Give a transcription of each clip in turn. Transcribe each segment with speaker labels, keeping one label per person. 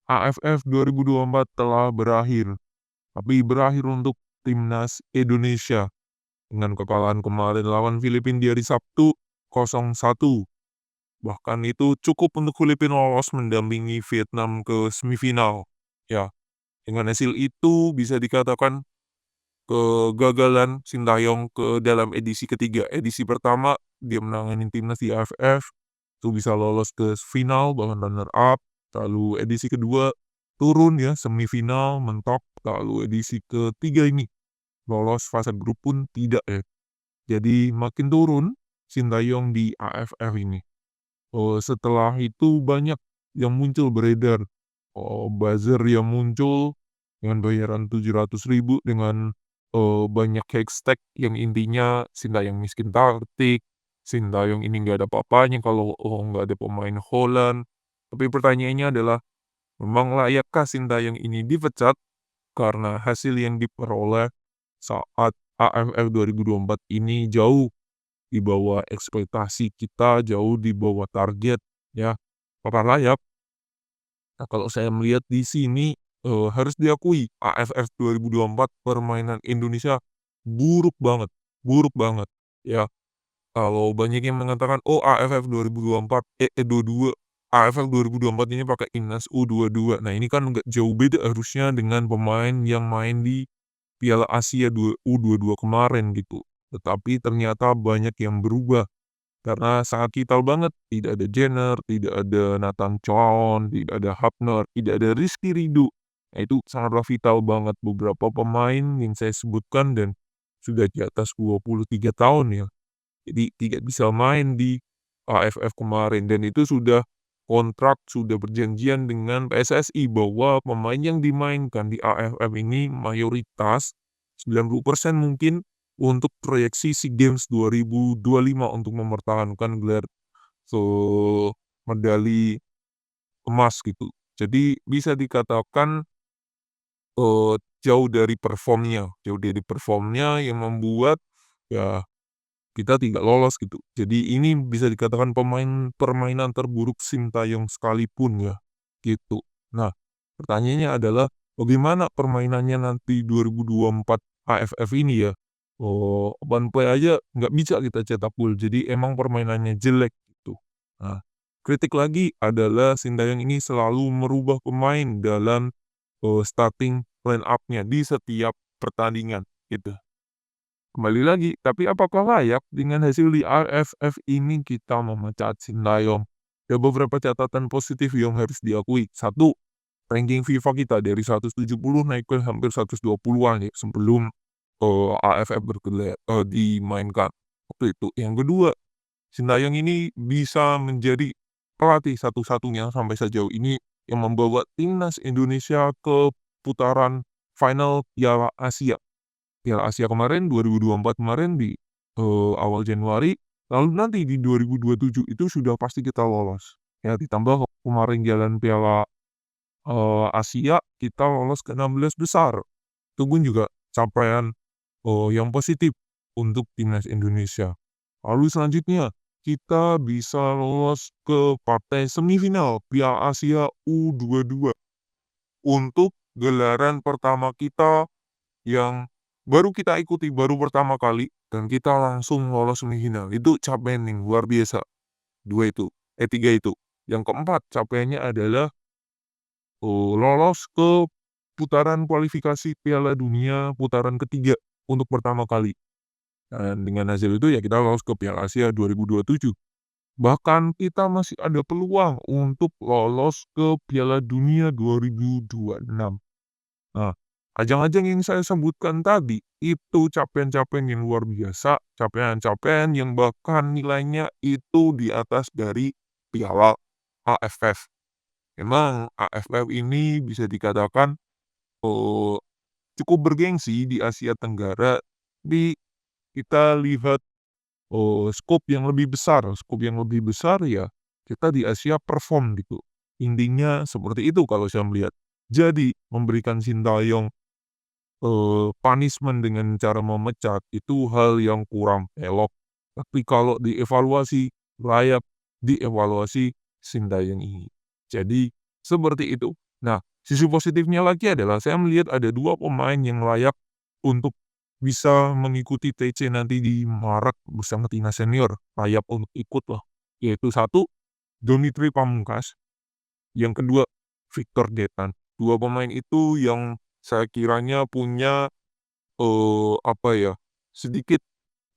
Speaker 1: AFF 2024 telah berakhir, tapi berakhir untuk timnas Indonesia dengan kekalahan kemarin lawan Filipina di hari Sabtu 0-1. Bahkan itu cukup untuk Filipina lolos mendampingi Vietnam ke semifinal. Ya, dengan hasil itu bisa dikatakan kegagalan Sintayong ke dalam edisi ketiga. Edisi pertama dia menangani timnas di AFF, itu bisa lolos ke final bahkan runner up. Lalu edisi kedua turun ya, semifinal mentok. Lalu edisi ketiga ini lolos fase grup pun tidak ya. Jadi makin turun Sintayong di AFF ini. Setelah itu banyak yang muncul beredar. Buzzer yang muncul dengan bayaran 700.000 dengan banyak hashtag yang intinya Sintayong miskin taktik, Sintayong ini nggak ada apa-apanya kalau nggak ada pemain Holland. Tapi pertanyaannya adalah, memang layakkah Sintayong ini dipecat karena hasil yang diperoleh saat AFF 2024 ini jauh di bawah ekspektasi kita, jauh di bawah target ya. Apakah layak? Nah, kalau saya melihat di sini, harus diakui AFF 2024 permainan Indonesia buruk banget, ya. Kalau banyak yang mengatakan, "Oh, AFF 2024 22 AFF 2024 ini pakai timnas U22." Nah, ini kan nggak jauh beda harusnya dengan pemain yang main di Piala Asia U22 kemarin gitu. Tetapi ternyata banyak yang berubah. Karena sangat vital banget, tidak ada Jenner, tidak ada Nathan Chown, tidak ada Hafner, tidak ada Rizky Ridho. Nah, itu sangatlah vital banget beberapa pemain yang saya sebutkan dan sudah di atas 23 tahun ya. Jadi tidak bisa main di AFF kemarin dan itu sudah kontrak, sudah berjanjian dengan PSSI bahwa pemain yang dimainkan di AFF ini mayoritas 90% mungkin untuk proyeksi SEA Games 2025 untuk mempertahankan gelar medali emas gitu. Jadi bisa dikatakan jauh dari performnya yang membuat ya kita tidak lolos gitu. Jadi ini bisa dikatakan permainan terburuk Sintayong sekalipun ya, gitu. Nah, pertanyaannya adalah bagaimana permainannya nanti 2024 AFF ini ya? One play aja nggak bisa kita cetak gol, jadi emang permainannya jelek gitu. Nah, kritik lagi adalah Sintayong ini selalu merubah pemain dalam starting line up-nya di setiap pertandingan gitu. Kembali lagi, tapi apakah layak dengan hasil di AFF ini kita memecat Sintayong? Ada beberapa catatan positif yang harus diakui. Satu, ranking FIFA kita dari 170 naik ke hampir 120-an ya sebelum AFF dimainkan waktu itu. Yang kedua, Sintayong ini bisa menjadi pelatih satu-satunya sampai sejauh ini yang membawa timnas Indonesia ke putaran final Piala Asia. Piala Asia kemarin 2024 kemarin di awal Januari, lalu nanti di 2027 itu sudah pasti kita lolos. Ya ditambah kemarin jalan Piala Asia kita lolos ke 16 besar. Itu pun juga capaian yang positif untuk timnas Indonesia. Lalu selanjutnya kita bisa lolos ke partai semifinal Piala Asia U22 untuk gelaran pertama kita yang baru kita ikuti, baru pertama kali, dan kita langsung lolos semifinal. Itu capaian yang luar biasa. Tiga itu. Yang keempat, capaiannya adalah lolos ke putaran kualifikasi Piala Dunia putaran ketiga untuk pertama kali. Dan dengan hasil itu ya kita lolos ke Piala Asia 2027. Bahkan kita masih ada peluang untuk lolos ke Piala Dunia 2026. Nah, ajang-ajang yang saya sebutkan tadi, itu capaian-capaian yang luar biasa, capaian-capaian yang bahkan nilainya itu di atas dari Piala AFF. Memang AFF ini bisa dikatakan eh, cukup bergengsi di Asia Tenggara, tapi kita lihat skop yang lebih besar ya kita di Asia perform gitu. Intinya seperti itu kalau saya melihat. Jadi memberikan Sintayong punishment dengan cara memecat itu hal yang kurang elok. Tapi kalau dievaluasi, layak dievaluasi Sintayong ini. Jadi seperti itu. Nah, sisi positifnya lagi adalah saya melihat ada 2 pemain yang layak untuk bisa mengikuti TC nanti di Maret bersama timnas senior, layak untuk ikut lah. Yaitu satu, Donitri Pamungkas, yang kedua Victor Detan. 2 pemain itu yang saya kiranya punya, apa ya, sedikit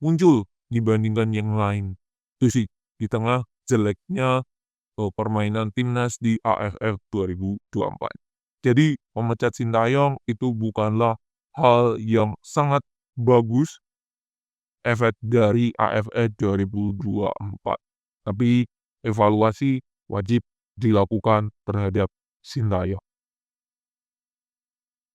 Speaker 1: muncul dibandingkan yang lain. Itu sih, di tengah jeleknya permainan timnas di AFF 2024. Jadi memecat Sintayong itu bukanlah hal yang sangat bagus efek dari AFF 2024. Tapi evaluasi wajib dilakukan terhadap Sintayong.